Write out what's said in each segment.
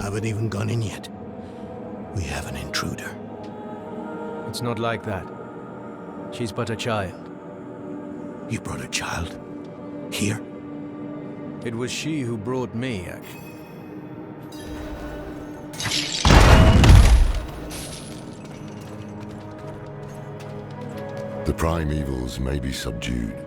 Haven't even gone in yet. We have an intruder. It's not like that. She's but a child. You brought a child? Here? It was she who brought me, actually. The primevals may be subdued.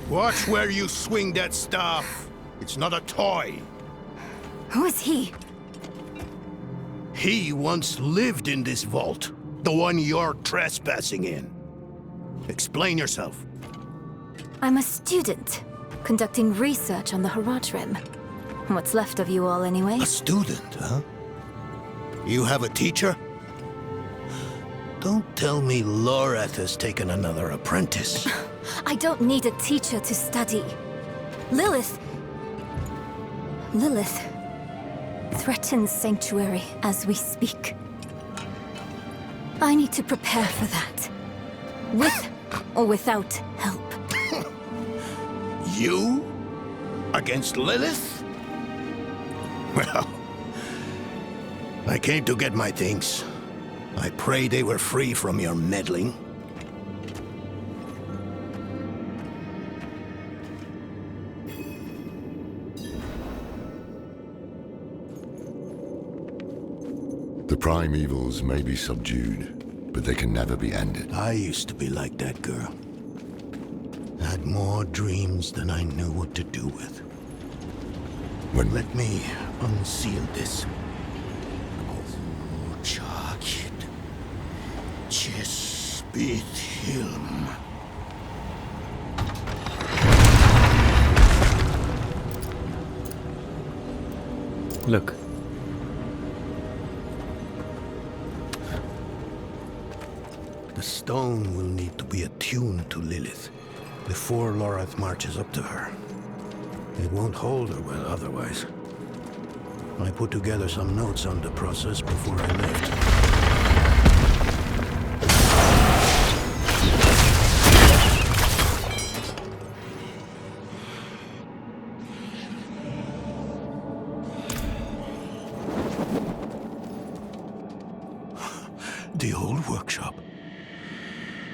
Watch where you swing that staff. It's not a toy. Who is he? He once lived in this vault. The one you're trespassing in. Explain yourself. I'm a student, conducting research on the Haradrim. What's left of you all, anyway? A student, huh? You have a teacher? Don't tell me Lorath has taken another apprentice. I don't need a teacher to study. Lilith threatens Sanctuary as we speak. I need to prepare for that. With or without help. You? Against Lilith? Well, I came to get my things. I pray they were free from your meddling. The primevals may be subdued, but they can never be ended. I used to be like that girl. Had more dreams than I knew what to do with. Let me unseal this. Hilm. Look. The stone will need to be attuned to Lilith before Lorath marches up to her. It won't hold her well otherwise. I put together some notes on the process before I left. The old workshop.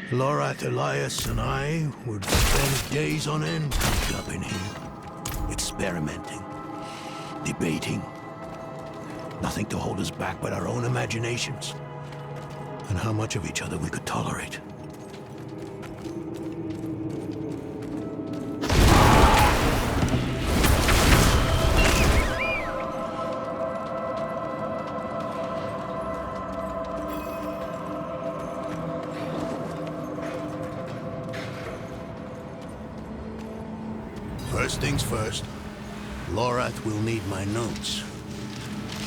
Lorath, Elias, and I would spend days on end up in here, experimenting, debating. Nothing to hold us back but our own imaginations, and how much of each other we could tolerate. First things first, Lorath will need my notes.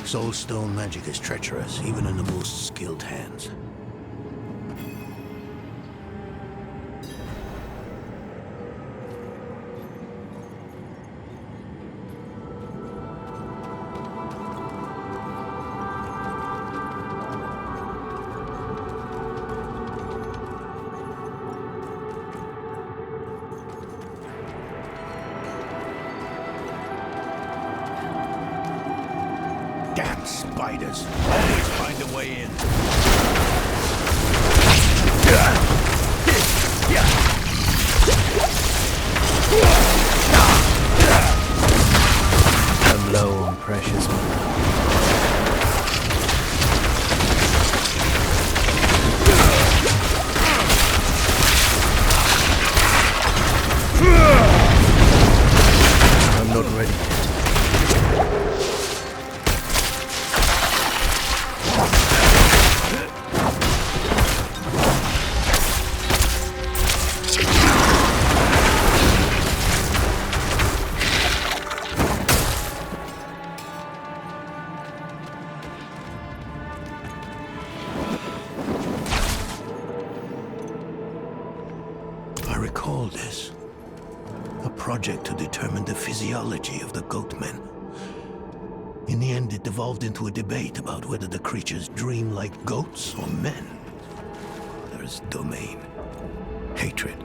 Soulstone magic is treacherous, even in the most skilled hands. Damn spiders. Always find a way in. I'm low on precious mana. I'm not ready yet. I recall this. A project to determine the physiology of the goatmen. In the end, it devolved into a debate about whether the creatures dream like goats or men. There's domain, hatred,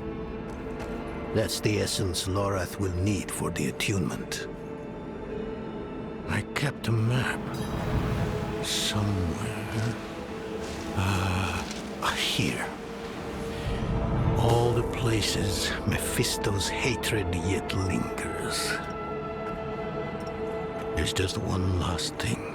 That's the essence Lorath will need for the attunement. I kept a map. Somewhere. Here. All the places Mephisto's hatred yet lingers. There's just one last thing.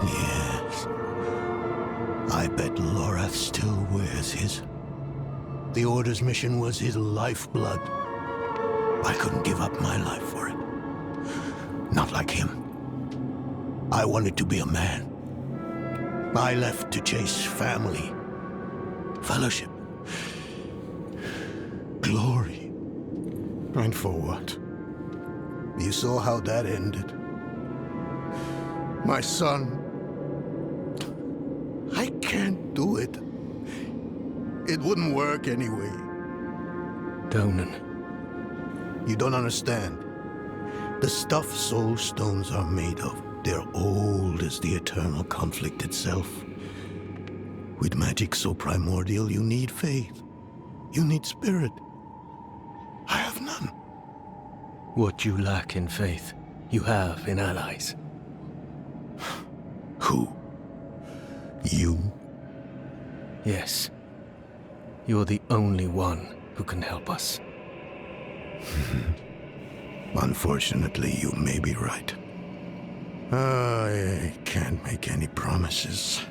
Yes. I bet Lorath still wears his. The Order's mission was his lifeblood. I couldn't give up my life for it. Not like him. I wanted to be a man. I left to chase family, fellowship, glory. And for what? You saw how that ended. My son. I can't do it. It wouldn't work anyway. Donan. You don't understand. The stuff soul stones are made of, they're old as the eternal conflict itself. With magic so primordial, you need faith. You need spirit. I have none. What you lack in faith, you have in allies. Who? You? Yes. You're the only one who can help us. Unfortunately, you may be right. I can't make any promises.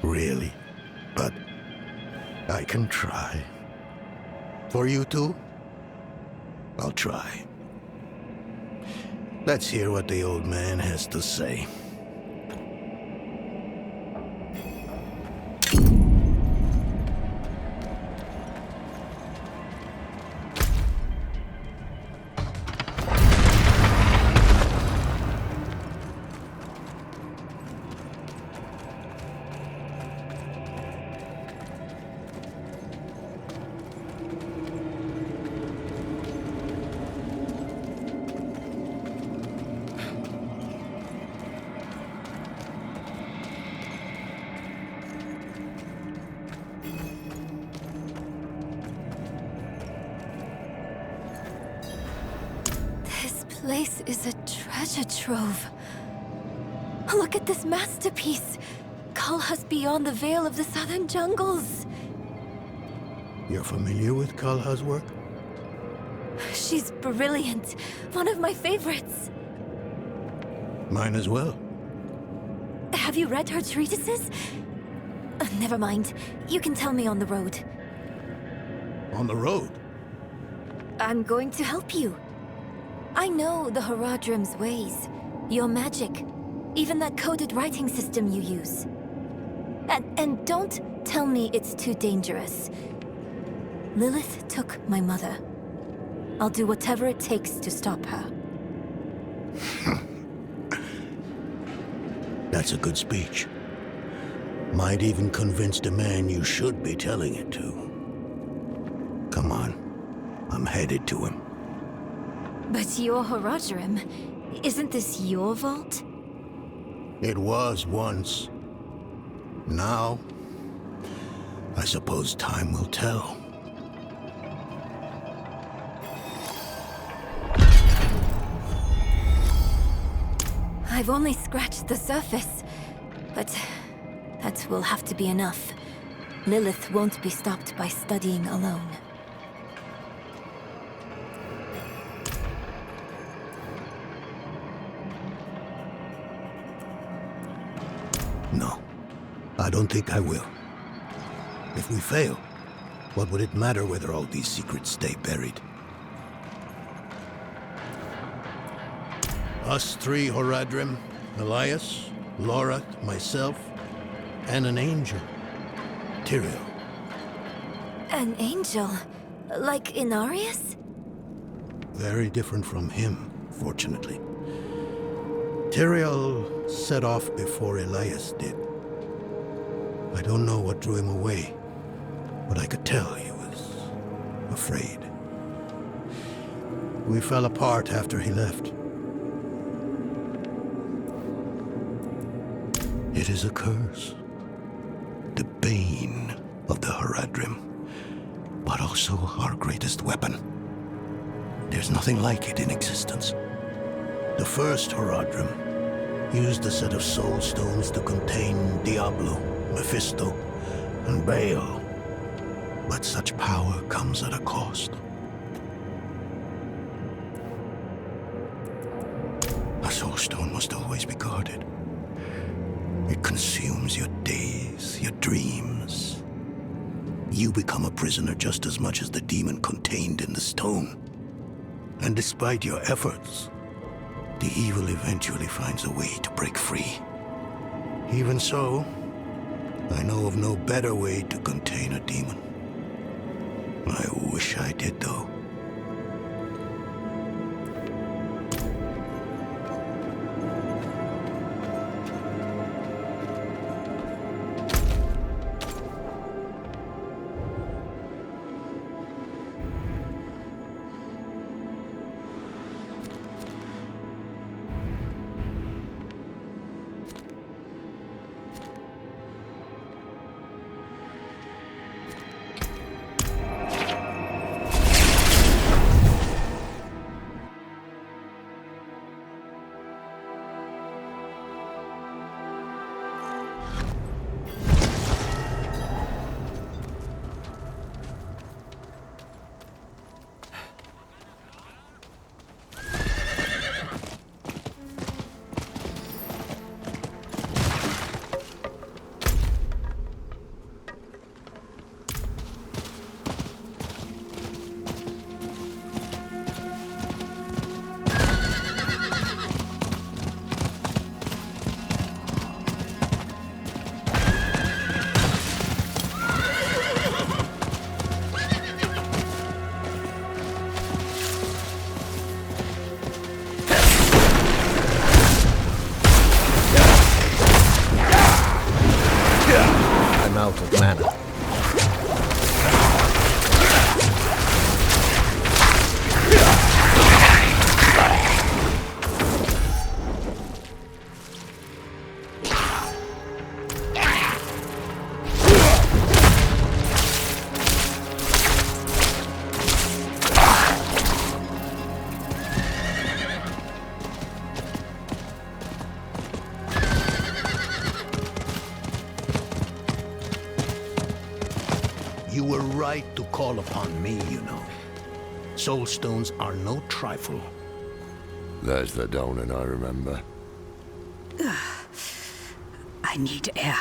Really. But I can try. For you two, I'll try. Let's hear what the old man has to say. This place is a treasure trove. Look at this masterpiece. Kalha's beyond the veil of the southern jungles. You're familiar with Kalha's work? She's brilliant. One of my favorites. Mine as well. Have you read her treatises? Never mind. You can tell me on the road. On the road? I'm going to help you. I know the Haradrim's ways, your magic, even that coded writing system you use. And don't tell me it's too dangerous. Lilith took my mother. I'll do whatever it takes to stop her. That's a good speech. Might even convince the man you should be telling it to. Come on. I'm headed to him. But your Haradrim, isn't this your vault? It was once. Now, I suppose time will tell. I've only scratched the surface, but that will have to be enough. Lilith won't be stopped by studying alone. No, I don't think I will. If we fail, what would it matter whether all these secrets stay buried? Us three, Horadrim, Elias, Lorath, myself, and an angel. Tyrael. An angel? Like Inarius? Very different from him, fortunately. Tyrael set off before Elias did. I don't know what drew him away, but I could tell he was afraid. We fell apart after he left. It is a curse. The bane of the Horadrim, but also our greatest weapon. There's nothing like it in existence. The first Horadrim used a set of soul stones to contain Diablo, Mephisto, and Baal. But such power comes at a cost. A soul stone must always be guarded. It consumes your days, your dreams. You become a prisoner just as much as the demon contained in the stone. And despite your efforts, the evil eventually finds a way to break free. Even so, I know of no better way to contain a demon. I wish I did, though. Out of mana. You were right to call upon me, you know. Soul stones are no trifle. There's the Donan I remember. I need air.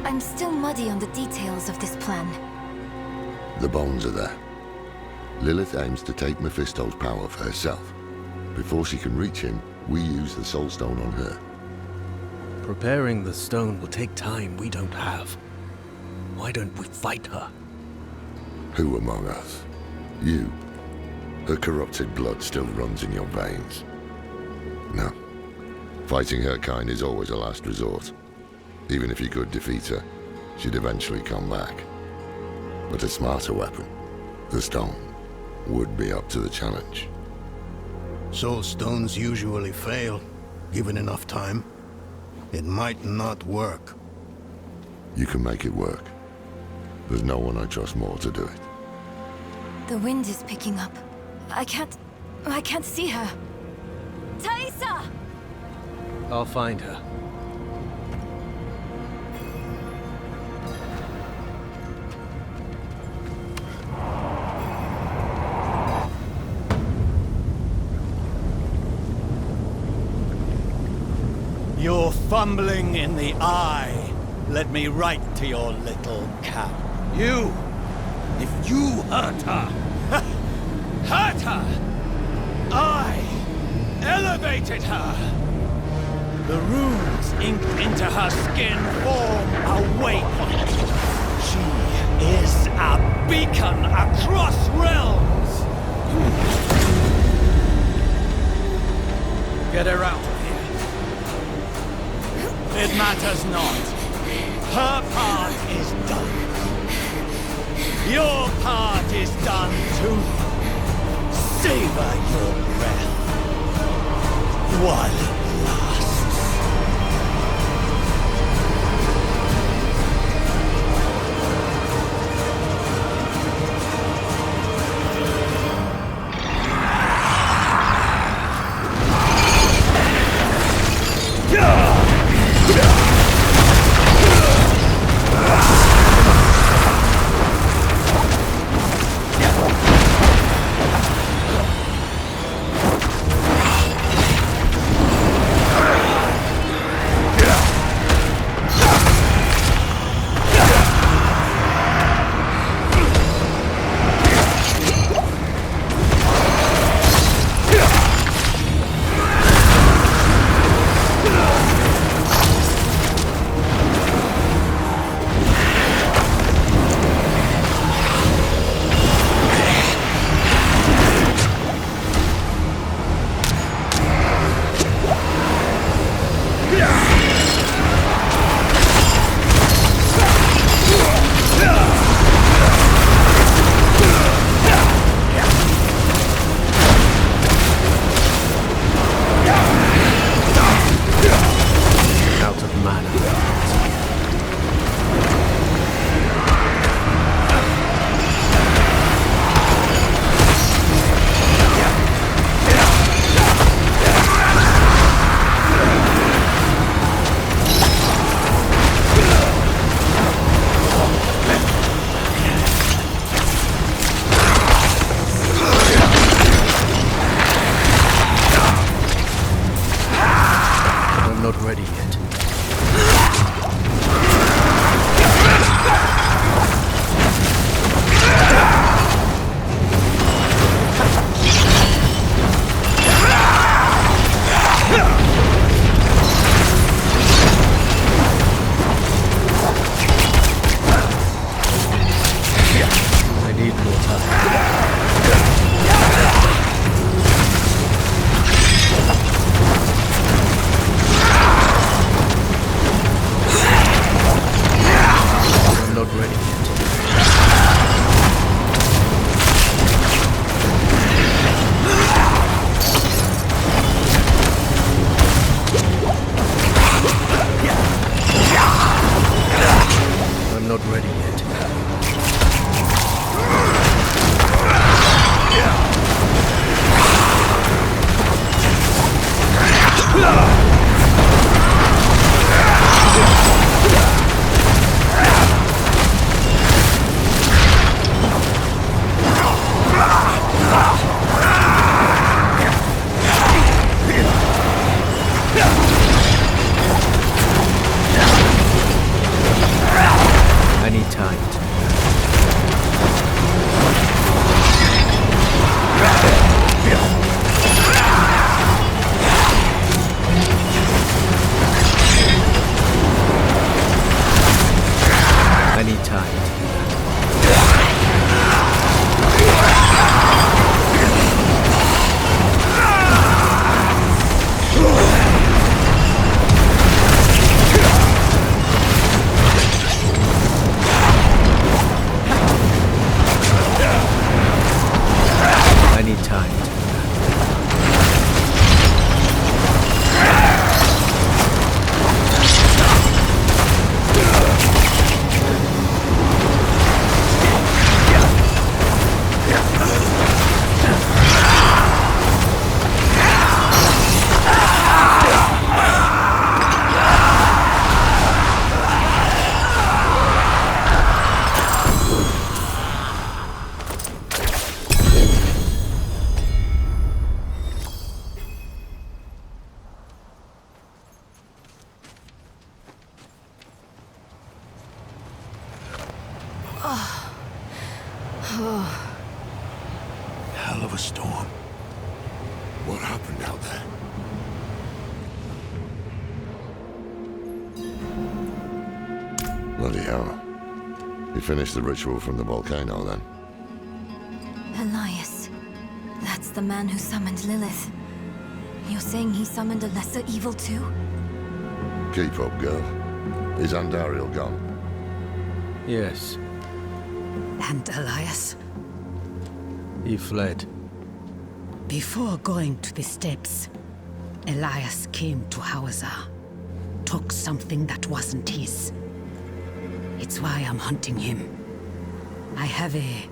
I'm still muddy on the details of this plan. The bones are there. Lilith aims to take Mephisto's power for herself. Before she can reach him, we use the Soul Stone on her. Preparing the stone will take time we don't have. Why don't we fight her? Who among us? You. Her corrupted blood still runs in your veins. No. Fighting her kind is always a last resort. Even if you could defeat her, she'd eventually come back. But a smarter weapon, the stone, would be up to the challenge. Soul stones usually fail, given enough time. It might not work. You can make it work. There's no one I trust more to do it. The wind is picking up. I can't see her. Thaisa! I'll find her. You're fumbling in the eye. Let me write to your little cap. You! If you hurt her! Hurt her! I elevated her! The runes inked into her skin form a waypoint. She is a beacon across realms! Get her out of here. It matters not. Her part is done. Your part is done too. Savor your breath while it lasts. What happened out there? Bloody hell. You finished the ritual from the volcano, then? Elias. That's the man who summoned Lilith. You're saying he summoned a lesser evil too? Keep up, girl. Is Andariel gone? Yes, And Elias, he fled. before going to the steps, Elias came to Hawazar, took something that wasn't his. It's why I'm hunting him. I have a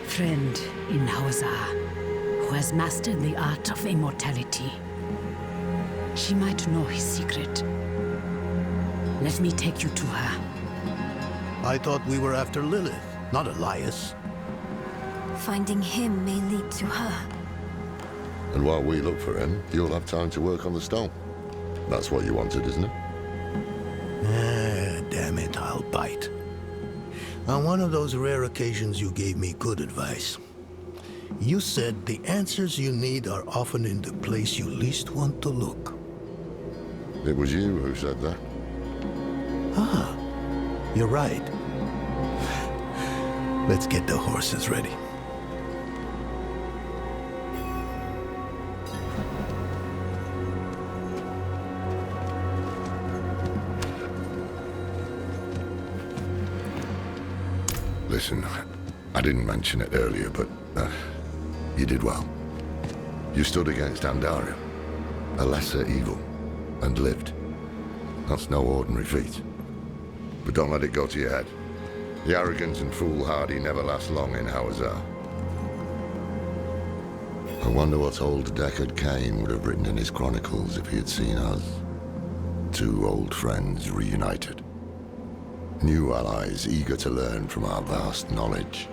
friend in Hawazar who has mastered the art of immortality. She might know his secret. Let me take you to her. I thought we were after Lilith, not Elias. Finding him may lead to her. And while we look for him, you'll have time to work on the stone. That's what you wanted, isn't it? Ah, damn it, I'll bite. On one of those rare occasions you gave me good advice. You said the answers you need are often in the place you least want to look. It was you who said that. Ah, you're right. Let's get the horses ready. Listen, I didn't mention it earlier, but you did well. You stood against Andariel, a lesser evil, and lived. That's no ordinary feat. But don't let it go to your head. The arrogance and foolhardy never last long in Hawazar. I wonder what old Deckard Cain would have written in his chronicles if he had seen us. Two old friends reunited. New allies eager to learn from our vast knowledge.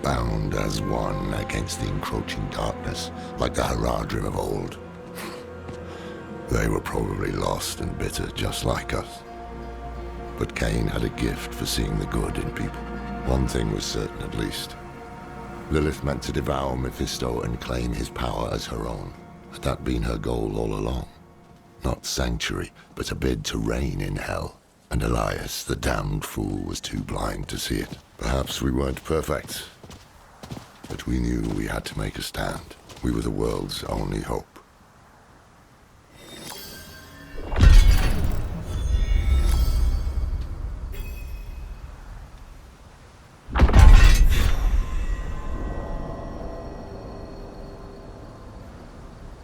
Bound as one against the encroaching darkness, like the Haradrim of old. They were probably lost and bitter, just like us. But Cain had a gift for seeing the good in people. One thing was certain, at least. Lilith meant to devour Mephisto and claim his power as her own. Had that been her goal all along? Not sanctuary, but a bid to reign in hell. And Elias, the damned fool, was too blind to see it. Perhaps we weren't perfect, but we knew we had to make a stand. We were the world's only hope.